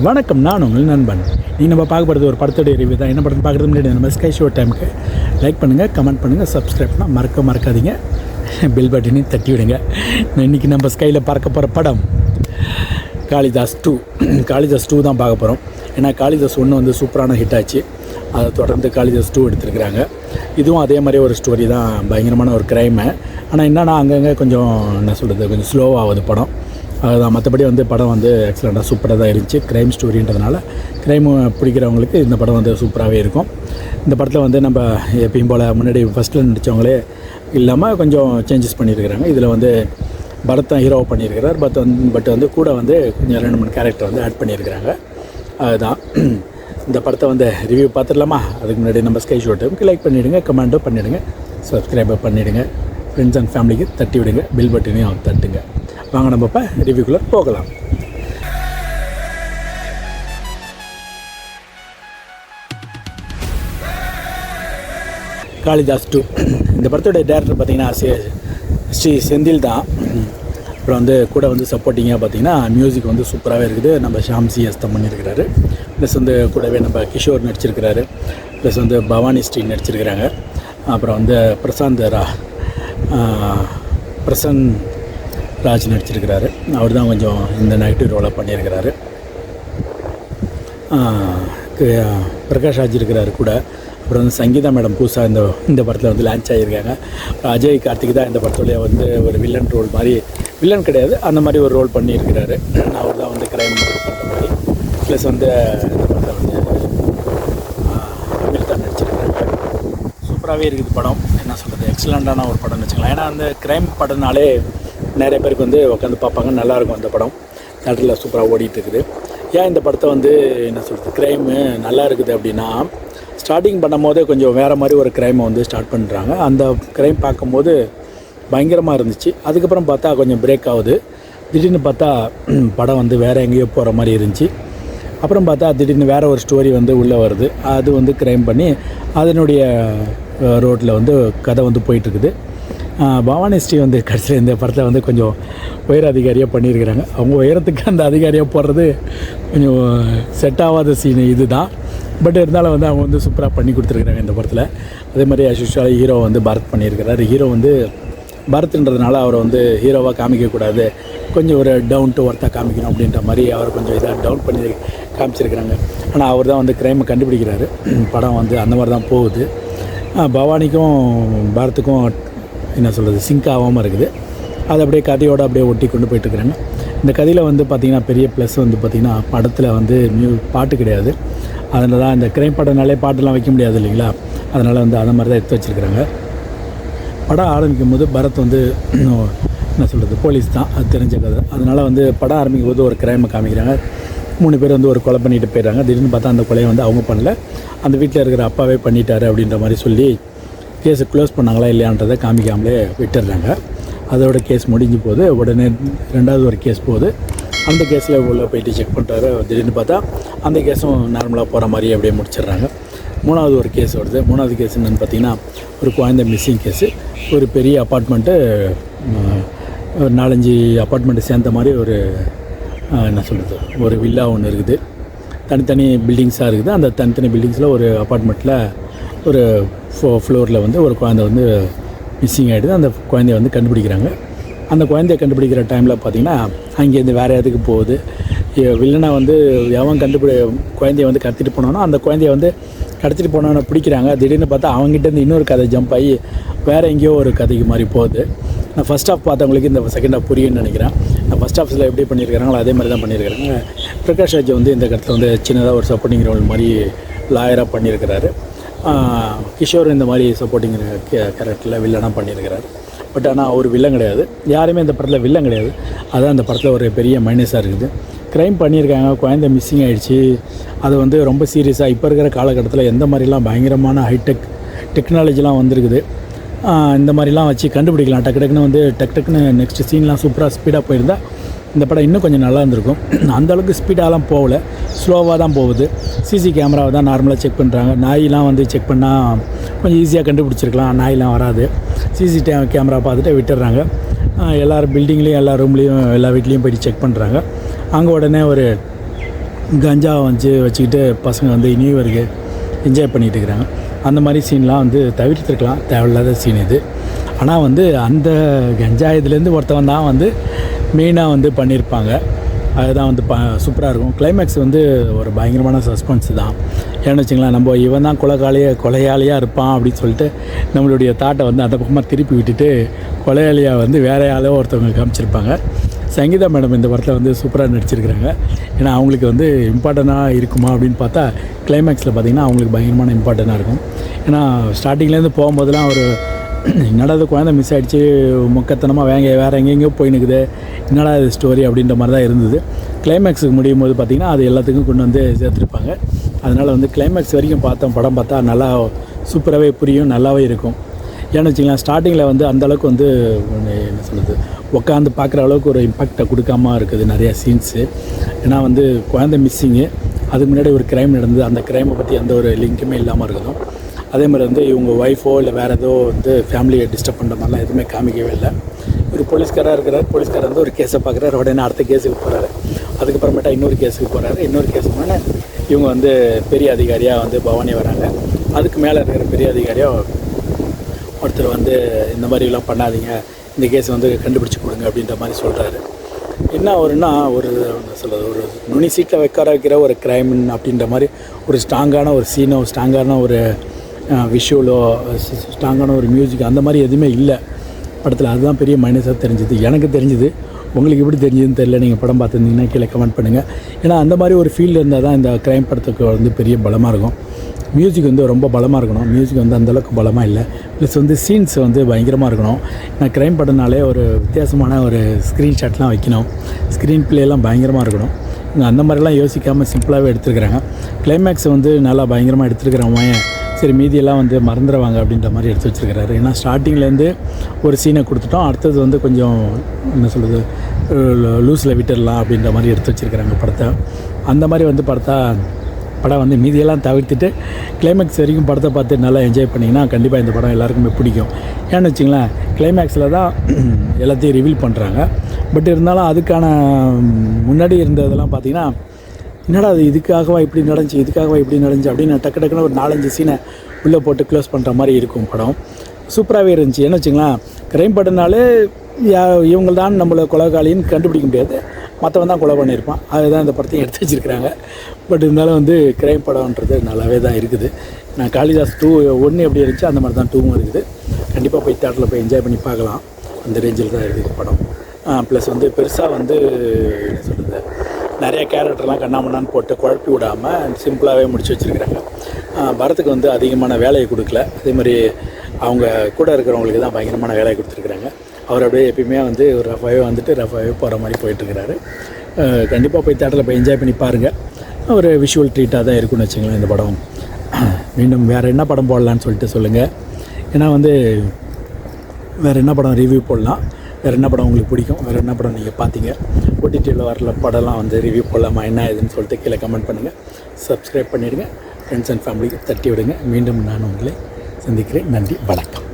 வணக்கம், நான் உங்கள் நண்பன். நீ நம்ம பார்க்க போகிறது ஒரு படத்துடைய ரிவ்யூ தான். என்ன படம் பார்க்குறது முன்னாடி நம்ம ஸ்கை ஷோ டைமுக்கு லைக் பண்ணுங்கள், கமெண்ட் பண்ணுங்கள், சப்ஸ்கிரைப் பண்ணால் மறக்காதீங்க. பில் பட்டனையும் தட்டி விடுங்க. இன்றைக்கி நம்ம ஸ்கையில் பார்க்க போகிற படம் காளிதாஸ் 2. காளிதாஸ் 2 தான் பார்க்க போகிறோம். ஏன்னா காளிதாஸ் 1 வந்து சூப்பரான ஹிட் ஆச்சு. அதை தொடர்ந்து காளிதாஸ் 2 எடுத்துருக்குறாங்க. இதுவும் அதே மாதிரி ஒரு ஸ்டோரி தான், பயங்கரமான ஒரு க்ரைமு. ஆனால் என்னென்னா அங்கங்கே கொஞ்சம் கொஞ்சம் ஸ்லோவாகுது படம். அதுதான். மற்றபடி வந்து படம் வந்து எக்ஸலண்ட்டாக சூப்பராக தான் இருந்துச்சு. க்ரைம் ஸ்டோரின்றதுனால க்ரைமு பிடிக்கிறவங்களுக்கு இந்த படம் வந்து சூப்பராகவே இருக்கும். இந்த படத்தில் வந்து நம்ம எப்பயும் போல் முன்னாடி ஃபஸ்ட்டில் நடித்தவங்களே இல்லாமல் கொஞ்சம் சேஞ்சஸ் பண்ணியிருக்கிறாங்க. இதில் வந்து பரத் தான் ஹீரோவை பண்ணியிருக்கிறார். பட் வந்து கூட வந்து கொஞ்சம் 2-3 கேரக்டர் வந்து ஆட் பண்ணியிருக்கிறாங்க. அதுதான். இந்த படத்தை வந்து ரிவ்யூ பார்த்துடலாமா? அதுக்கு முன்னாடி நம்ம ஸ்கை ஷோ டைமுக்கு லைக் பண்ணிவிடுங்க, கமெண்ட்டும் பண்ணிவிடுங்க, சப்ஸ்கிரைபர் பண்ணிவிடுங்க, ஃப்ரெண்ட்ஸ் அண்ட் ஃபேமிலிக்கு தட்டி விடுங்க, பில் பட்டனையும் தட்டுங்க. வாங்க நம்ம இப்போ ரிவ்யூக்குள்ளே போகலாம். காளிதாஸ் 2 இந்த படத்தோட டேரக்டர் பார்த்திங்கன்னா ஸ்ரீ செந்தில் தான். அப்புறம் வந்து கூட வந்து சப்போர்ட்டிங்காக பார்த்திங்கன்னா மியூசிக் வந்து சூப்பராகவே இருக்குது. நம்ம ஷாம் சிஎஸ் தான் பண்ணியிருக்கிறாரு. ப்ளஸ் வந்து கூடவே நம்ம கிஷோர் நடிச்சிருக்கிறாரு. ப்ளஸ் வந்து பவானி ஸ்ரீ நடிச்சிருக்கிறாங்க. அப்புறம் வந்து பிரசன் ராஜ் நடிச்சிருக்கிறாரு. அவர் தான் கொஞ்சம் இந்த நெகட்டிவ் ரோலாக பண்ணியிருக்கிறாரு. பிரகாஷ் ராஜ் இருக்கிறாரு கூட. அப்புறம் வந்து சங்கீதா மேடம் புதுசாக இந்த படத்தில் வந்து லான்ச் ஆகியிருக்காங்க. அஜய் கார்த்திக் தான் இந்த படத்துலேயே வந்து ஒரு வில்லன் ரோல் மாதிரி, வில்லன் கிடையாது, அந்த மாதிரி ஒரு ரோல் பண்ணியிருக்கிறாரு. அவர் தான் வந்து கிரைம் பண்ணுற மாதிரி. ப்ளஸ் வந்து இந்த படத்தில் வந்து அமிர்தா நடிச்சிருக்கிறாங்க. சூப்பராகவே இருக்குது படம். என்ன சொல்கிறது, எக்ஸலண்ட்டான ஒரு படம்னு வச்சுக்கலாம். ஏன்னா அந்த கிரைம் படம்னாலே நிறைய பேருக்கு வந்து உட்காந்து பார்ப்பாங்க. நல்லாயிருக்கும் அந்த படம். தேட்டரில் சூப்பராக ஓடிட்டுருக்குது. ஏன் இந்த படத்தை வந்து என்ன சொல்கிறது, க்ரைமு நல்லா இருக்குது அப்படின்னா, ஸ்டார்டிங் பண்ணும் போதே கொஞ்சம் வேறு மாதிரி ஒரு க்ரைமை வந்து ஸ்டார்ட் பண்ணுறாங்க. அந்த க்ரைம் பார்க்கும்போது பயங்கரமாக இருந்துச்சு. அதுக்கப்புறம் பார்த்தா கொஞ்சம் பிரேக் ஆகுது. திடீர்னு பார்த்தா படம் வந்து வேறு எங்கேயோ போகிற மாதிரி இருந்துச்சு. அப்புறம் பார்த்தா திடீர்னு வேறு ஒரு ஸ்டோரி வந்து உள்ளே வருது. அது வந்து க்ரைம் பண்ணி அதனுடைய ரோட்டில் வந்து கதை வந்து போயிட்டுருக்குது. பவானி ஸ்ரீ வந்து கடைசியில் இந்த படத்தில் வந்து கொஞ்சம் உயர் அதிகாரியாக பண்ணியிருக்கிறாங்க. அவங்க உயரத்துக்கு அந்த அதிகாரியாக போடுறது கொஞ்சம் செட் ஆகாத சீனு இது தான். பட் இருந்தாலும் வந்து அவங்க வந்து சூப்பராக பண்ணி கொடுத்துருக்குறாங்க இந்த படத்தில். அதே மாதிரி அஸ்யூஷுவலாக ஹீரோ வந்து பரத் பண்ணியிருக்கிறார். ஹீரோ வந்து பரத்ன்றதுனால அவரை வந்து ஹீரோவாக காமிக்கக்கூடாது, கொஞ்சம் ஒரு டவுன் டு ஒர்த்தாக காமிக்கணும் அப்படின்ற மாதிரி அவர் கொஞ்சம் இதாக டவுன் பண்ணி காமிச்சிருக்கிறாங்க. ஆனால் அவர் தான் வந்து க்ரைமை கண்டுபிடிக்கிறாரு. படம் வந்து அந்த மாதிரி தான் போகுது. பவானிக்கும் பாரத்துக்கும் என்ன சொல்கிறது, சிங்க் ஆகாமல் இருக்குது. அது அப்படியே கதையோடு அப்படியே ஒட்டி கொண்டு போயிட்டுருக்குறாங்க. இந்த கதையில் வந்து பார்த்திங்கன்னா பெரிய ப்ளஸ் வந்து பார்த்திங்கன்னா படத்தில் வந்து பாட்டு கிடையாது. அதில் தான் இந்த கிரைம் படம்னாலே பாட்டெல்லாம் வைக்க முடியாது இல்லைங்களா? அதனால் வந்து அந்த மாதிரி தான் எடுத்து வச்சுருக்குறாங்க. படம் ஆரம்பிக்கும் போது பரத் வந்து என்ன சொல்கிறது, போலீஸ் தான், அது தெரிஞ்ச கதை. அதனால் வந்து படம் ஆரம்பிக்கும் போது ஒரு கிரைமை காமிக்கிறாங்க. 3 பேர் வந்து ஒரு கொலை பண்ணிட்டு போயிடுறாங்க. திடீர்னு பார்த்தா அந்த கொலையை வந்து அவங்க பண்ணல, அந்த வீட்டில் இருக்கிற அப்பாவே பண்ணிட்டாரு அப்படின்ற மாதிரி சொல்லி கேஸை க்ளோஸ் பண்ணாங்களா இல்லையான்றதை காமிக்காமலே விட்டுடுறாங்க. அதோட கேஸ் முடிஞ்சு போகுது. உடனே 2வது ஒரு கேஸ் போகுது. அந்த கேஸில் உள்ளே போயிட்டு செக் பண்ணுறாரு. திடீர்னு பார்த்தா அந்த கேஸும் நார்மலாக போகிற மாதிரி அப்படியே முடிச்சிடுறாங்க. 3வது ஒரு கேஸ் வருது. 3வது கேஸ் என்னென்னு பார்த்தீங்கன்னா ஒரு குழந்தை மிஸ்ஸிங் கேஸு. ஒரு பெரிய அப்பார்ட்மெண்ட்டு, ஒரு 4-5 அப்பார்ட்மெண்ட்டு சேர்ந்த மாதிரி ஒரு என்ன சொல்கிறது, ஒரு வில்லா ஒன்று இருக்குது. தனித்தனி பில்டிங்ஸாக இருக்குது. அந்த தனித்தனி பில்டிங்ஸில் ஒரு அப்பார்ட்மெண்ட்டில் ஒரு ஃப்ளோரில் வந்து ஒரு குழந்தை வந்து மிஸ்ஸிங் ஆகிடுது. அந்த குழந்தைய வந்து கண்டுபிடிக்கிறாங்க. அந்த குழந்தைய கண்டுபிடிக்கிற டைமில் பார்த்திங்கன்னா அங்கேருந்து வேறு இடத்துக்கு போகுது. வில்லனை வந்து எவன் குழந்தைய வந்து கடத்திட்டு போனோன்னா அந்த குழந்தைய வந்து கடத்திட்டு போனவனை பிடிக்கிறாங்க. திடீர்னு பார்த்தா அவங்ககிட்டேருந்து இன்னொரு கதை ஜம்ப் ஆகி வேறு எங்கேயோ ஒரு கதைக்கு மாதிரி போகுது. நான் ஃபஸ்ட் ஹாஃப் பார்த்தவங்களுக்கு இந்த செகண்ட் ஹாஃப் புரியும்னு நினைக்கிறேன். நான் ஃபஸ்ட் ஹாஃபில் எப்படி பண்ணியிருக்கிறாங்களோ அதே மாதிரி தான் பண்ணியிருக்கிறாங்க. பிரகாஷ் ராஜ் வந்து இந்த இடத்துல வந்து சின்னதாக ஒரு சப்போர்ட்டிங் ரோல் மாதிரி லாயராக பண்ணியிருக்கிறாரு. கிஷோர் இந்த மாதிரி சப்போர்ட்டிங் கேரக்டரில் வில்லனாக பண்ணியிருக்கிறார். பட் ஆனால் அவர் வில்லன் கிடையாது. யாருமே இந்த படத்தில் வில்லன் கிடையாது. அதுதான் இந்த படத்தில் ஒரு பெரிய மைனஸாக இருக்குது. க்ரைம் பண்ணியிருக்காங்க, குழந்தை மிஸ்ஸிங் ஆகிடுச்சு. அது வந்து ரொம்ப சீரியஸாக இப்போ இருக்கிற காலகட்டத்தில் எந்த மாதிரிலாம் பயங்கரமான ஹைடெக் டெக்னாலஜிலாம் வந்திருக்குது. இந்த மாதிரிலாம் வச்சு கண்டுபிடிக்கலாம். டக்குன்னு வந்து டக்குன்னு நெக்ஸ்ட் சீன்லாம் சூப்பராக ஸ்பீடாக போயிருந்தால் இந்த படம் இன்னும் கொஞ்சம் நல்லா இருந்திருக்கும். அந்தளவுக்கு ஸ்பீடாலாம் போகல, ஸ்லோவாக தான் போகுது. சிசி கேமராவை தான் நார்மலாக செக் பண்ணுறாங்க. நாயெலாம் வந்து செக் பண்ணால் கொஞ்சம் ஈஸியாக கண்டுபிடிச்சிருக்கலாம். நாயெலாம் வராது. சிசி கேமரா பார்த்துட்டு விட்டுடுறாங்க. எல்லார் பில்டிங்லேயும் எல்லா ரூம்லேயும் எல்லா வீட்லேயும் போய்ட்டு செக் பண்ணுறாங்க. அங்கே உடனே ஒரு கஞ்சா வச்சுக்கிட்டு பசங்க வந்து நியூ இயருக்கு என்ஜாய் பண்ணிகிட்டு இருக்கிறாங்க. அந்த மாதிரி சீன்லாம் வந்து தவிர்த்துருக்கலாம், தேவையில்லாத சீன் இது. ஆனால் வந்து அந்த கஞ்சா இதுலேருந்து ஒருத்தவன் தான் வந்து மெயினாக வந்து பண்ணியிருப்பாங்க. அதுதான் வந்து சூப்பராக இருக்கும். கிளைமேக்ஸ் வந்து ஒரு பயங்கரமான சஸ்பென்ஸ் தான். ஏன்னு வச்சுங்களேன், நம்ம இவன் தான் கொலையாளியாக இருப்பான் அப்படின்னு சொல்லிட்டு நம்மளுடைய தாட்டை வந்து அந்த பக்கமாக திருப்பி விட்டுட்டு கொலையாளியாக வந்து வேறு யாரோ ஒருத்தவங்க காமிச்சிருப்பாங்க. சங்கீதா மேடம் இந்த படத்தில் வந்து சூப்பராக நடிச்சிருக்கிறாங்க. ஏன்னா அவங்களுக்கு வந்து இம்பார்ட்டண்ட்டாக இருக்குமா அப்படின்னு பார்த்தா கிளைமேக்ஸில் பார்த்திங்கன்னா அவங்களுக்கு பயங்கரமான இம்பார்ட்டண்ட்டாக இருக்கும். ஏன்னா ஸ்டார்டிங்லேருந்து போகும்போதெல்லாம் ஒரு என்னடா அது குழந்தை மிஸ் ஆகிடுச்சு, மொக்கத்தனமாக வேறு எங்கெங்கேயோ போயினுக்குது, என்னடா இது ஸ்டோரி அப்படின்ற மாதிரி தான் இருந்தது. கிளைமேக்ஸுக்கு முடியும் போது பார்த்திங்கன்னா அது எல்லாத்துக்கும் கொண்டு வந்து சேர்த்துருப்பாங்க. அதனால் வந்து கிளைமேக்ஸ் வரைக்கும் படம் பார்த்தா நல்லா சூப்பராகவே புரியும், நல்லாவே இருக்கும். ஏன்னு வச்சிங்களேன், ஸ்டார்டிங்கில் வந்து அந்தளவுக்கு வந்து என்ன சொல்கிறது, உட்காந்து பார்க்குற அளவுக்கு ஒரு இம்பேக்டை கொடுக்காம இருக்குது நிறையா சீன்ஸு. ஏன்னா வந்து குழந்தை மிஸ்ஸிங்கு, அதுக்கு முன்னாடி ஒரு க்ரைம் நடந்தது, அந்த க்ரைமை பற்றி எந்த ஒரு லிங்க்குமே இல்லாமல் இருக்கணும். அதே மாதிரி வந்து இவங்க ஒய்ஃபோ இல்லை வேறு ஏதோ வந்து ஃபேமிலியை டிஸ்டர்ப் பண்ணுற மாதிரிலாம் எதுவுமே காமிக்கவே இல்லை. ஒரு போலீஸ்காராக இருக்கிறார், போலீஸ்காரர் வந்து ஒரு கேஸை பார்க்குறாரு, உடனே அடுத்த கேஸுக்கு போகிறாரு, அதுக்கப்புறமேட்டா இன்னொரு கேஸுக்கு போகிறாரு, இன்னொரு கேஸுக்கு இவங்க வந்து பெரிய அதிகாரியாக வந்து பவானி வராங்க. அதுக்கு மேலே இருக்கிற பெரிய அதிகாரியாக ஒருத்தர் வந்து இந்த மாதிரிலாம் பண்ணாதீங்க, இந்த கேஸ் வந்து கண்டுபிடிச்சி கொடுங்க அப்படின்ற மாதிரி சொல்கிறாரு. என்ன வரும்னா ஒரு என்ன சொல்கிறது, ஒரு நுனி சீட்டில் வைக்கிற ஒரு க்ரைம் அப்படின்ற மாதிரி ஒரு ஸ்ட்ராங்கான ஒரு சீனோ, ஸ்ட்ராங்கான ஒரு விஷுவலோ, ஸ்ட்ராங்கான ஒரு மியூசிக் அந்த மாதிரி எதுவுமே இல்லை படத்தில். அதுதான் பெரிய மைனஸாக தெரிஞ்சுது, எனக்கு தெரிஞ்சுது. உங்களுக்கு எப்படி தெரிஞ்சதுன்னு தெரியல, நீங்கள் படம் பார்த்துருந்தீங்கன்னா கீழே கமெண்ட் பண்ணுங்கள். ஏன்னா அந்த மாதிரி ஒரு ஃபீல்டு இருந்தால் தான் இந்த க்ரைம் படத்துக்கு வந்து பெரிய பலமாக இருக்கும். மியூசிக் வந்து ரொம்ப பலமாக இருக்கணும், மியூசிக் வந்து அந்தளவுக்கு பலமாக இல்லை. ப்ளஸ் வந்து சீன்ஸ் வந்து பயங்கரமாக இருக்கணும். நான் க்ரைம் படம்னாலே ஒரு வித்தியாசமான ஒரு ஸ்க்ரீன்ஷாட்லாம் வைக்கணும், ஸ்க்ரீன் ப்ளேலாம் பயங்கரமாக இருக்கணும். அந்த மாதிரிலாம் யோசிக்காமல் சிம்பிளாகவே எடுத்துருக்குறாங்க. கிளைமேக்ஸ் வந்து நல்லா பயங்கரமாக எடுத்துருக்கிறவங்க, சரி மீதியெல்லாம் வந்து மறந்துடுவாங்க அப்படின்ற மாதிரி எடுத்து வச்சுருக்கிறாரு. ஏன்னா ஸ்டார்டிங்லேருந்து ஒரு சீனை கொடுத்துட்டோம், அடுத்தது வந்து கொஞ்சம் என்ன சொல்கிறது, லூஸில் விட்டுடலாம் அப்படின்ற மாதிரி எடுத்து வச்சுருக்கிறாங்க படத்தை. அந்த மாதிரி வந்து படம் வந்து மீதியெல்லாம் தவிர்த்துட்டு கிளைமேக்ஸ் வரைக்கும் படத்தை பார்த்து நல்லா என்ஜாய் பண்ணிங்கன்னா கண்டிப்பாக இந்த படம் எல்லாருக்குமே பிடிக்கும். ஏன்னு வச்சிங்களேன், கிளைமேக்ஸில் தான் எல்லாத்தையும் ரிவீல் பண்ணுறாங்க. பட் இருந்தாலும் அதுக்கான முன்னாடி இருந்ததெல்லாம் பார்த்திங்கன்னா, என்னடா அது இதுக்காகவா இப்படி நடந்துச்சு அப்படின்னு டக்குன்னு ஒரு 4-5 சீனை உள்ளே போட்டு க்ளோஸ் பண்ணுற மாதிரி இருக்கும் படம். சூப்பராகவே இருந்துச்சு. என்ன வச்சுங்களேன், க்ரைம் படம்னாலே இவங்க தான் நம்மளை கொலைகாலின்னு கண்டுபிடிக்க முடியாது, மற்றவன் தான் கொலை பண்ணியிருப்பான். அதுதான் இந்த படத்தையும் எடுத்து வச்சுருக்கிறாங்க. பட் இருந்தாலும் வந்து க்ரைம் படம்ன்றது நல்லாவே தான் இருக்குது. நான் காளிதாஸ் 2 1 எப்படி இருந்துச்சு அந்த மாதிரி தான் 2வும் இருக்குது. கண்டிப்பாக போய் தேட்டரில் போய் என்ஜாய் பண்ணி பார்க்கலாம். அந்த ரேஞ்சில் தான் இருக்குது படம். ப்ளஸ் வந்து பெருசாக வந்து என்ன சொல்கிறது, நிறைய கேரக்டர்லாம் கண்ணாமண்ணான்னு போட்டு குழப்பி விடாமல் சிம்பிளாகவே முடிச்சு வச்சுருக்கிறாங்க. பரத்துக்கு வந்து அதிகமான வேலையை கொடுக்கல, அதே மாதிரி அவங்க கூட இருக்கிறவங்களுக்கு தான் பயங்கரமான வேலையை கொடுத்துருக்குறாங்க. அவர் அப்படியே எப்பயுமே வந்து ஒரு ரஃபாகவே வந்துட்டு ரஃபாகவே போகிற மாதிரி போயிட்டுருக்கிறாரு. கண்டிப்பாக போய் தேட்டரில் போய் என்ஜாய் பண்ணி பாருங்கள். ஒரு விஷுவல் ட்ரீட்டாக தான் இருக்குன்னு வச்சுங்களேன் இந்த படம். மீண்டும் வேறு என்ன படம் போடலான்னு சொல்லிட்டு சொல்லுங்கள். ஏன்னா வந்து வேறு என்ன படம் ரிவ்யூ போடலாம், வேறு என்ன படம் உங்களுக்கு பிடிக்கும், வேறு என்ன படம் நீங்கள் பார்த்தீங்க, ஓடிடியில் வரல படம்லாம் வந்து ரிவ்யூ போடலாமா என்ன ஏதுன்னு சொல்லிட்டு கீழே கமெண்ட் பண்ணுங்கள். சப்ஸ்கிரைப் பண்ணிவிடுங்க, ஃப்ரெண்ட்ஸ் அண்ட் ஃபேமிலிக்கு தட்டி விடுங்க. மீண்டும் நான் உங்களை சந்திக்கிறேன். நன்றி, வணக்கம்.